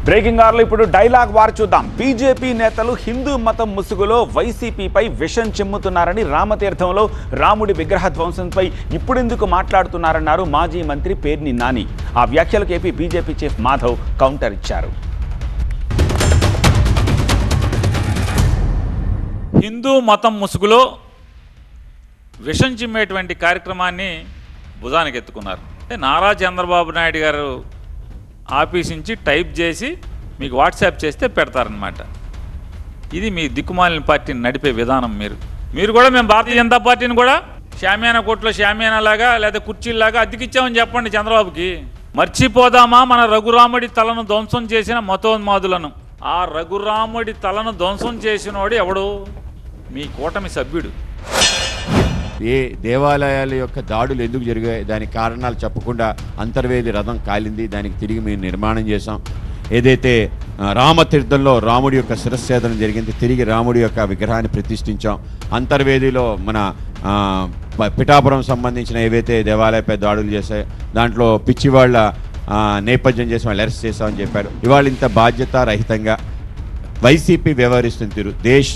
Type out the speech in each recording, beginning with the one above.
Breaking ఆర్లో ఇప్పుడు dialogue war చూద్దాం. BJP నేతలు హిందూ మతం ముసుగులో వైసీపీపై విషం చిమ్ముతున్నారని, రామతీర్థంలో రాముడి విగ్రహ ధ్వంసంపై ఇప్పుడెందుకు మాట్లాడుతున్నారన్నారు మాజీ మంత్రి పేర్ని నాని. ఆ వ్యాఖ్యలకు AP BJP chief Madhav counter ఇచ్చారు. హిందూ మతం ముసుగులో విషం చిమ్మేటువంటి కార్యక్రమాన్ని భుజానికి ఎత్తుకున్నారు. నారా చంద్రబాబు నాయుడు గారు ఆఫీస్ నుంచి టైప్ చేసి మీకు వాట్సాప్ చేస్తే పెడతారనమాట. ఇది మీ దిక్కుమాలిన పార్టీని నడిపే విధానం. మీరు కూడా మేము భారతీయ జనతా పార్టీని కూడా షామియానా కోట్లో షామియానా లాగా లేదా కుర్చీలాగా అద్దెకిచ్చామని చెప్పండి చంద్రబాబుకి. మర్చిపోదామా మన రఘురాముడి తలను ధ్వంసం చేసిన మతోన్మాదులను? ఆ రఘురాముడి తలను ధ్వంసం చేసినోడు ఎవడు? మీ కూటమి సభ్యుడు. ఏ దేవాలయాల యొక్క దాడులు ఎందుకు జరిగాయి, దానికి కారణాలు చెప్పకుండా అంతర్వేది రథం కాలింది, దానికి తిరిగి మేము నిర్మాణం చేసాం. ఏదైతే రామతీర్థంలో రాముడి యొక్క శిరస్ఛేదనం జరిగింది, తిరిగి రాముడి యొక్క విగ్రహాన్ని ప్రతిష్ఠించాం. అంతర్వేదిలో మన పిఠాపురం సంబంధించిన ఏవైతే దేవాలయపై దాడులు చేశాయో దాంట్లో పిచ్చివాళ్ళ నేపథ్యం చేసి వాళ్ళు అరెస్ట్ చేశామని చెప్పారు. ఇవాళ ఇంత బాధ్యతారహితంగా వైసీపీ వ్యవహరిస్తున్న తీరు,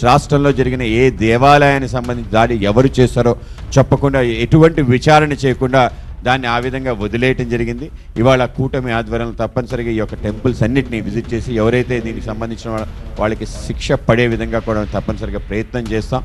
రాష్ట్రంలో జరిగిన ఏ దేవాలయానికి సంబంధించి దాడి ఎవరు చేస్తారో చెప్పకుండా, ఎటువంటి విచారణ చేయకుండా దాన్ని ఆ విధంగా వదిలేయటం జరిగింది. ఇవాళ కూటమి ఆధ్వర్యంలో తప్పనిసరిగా ఈ యొక్క టెంపుల్స్ అన్నింటినీ విజిట్ చేసి ఎవరైతే దీనికి సంబంధించిన వాళ్ళకి శిక్ష పడే విధంగా కూడా తప్పనిసరిగా ప్రయత్నం చేస్తాం.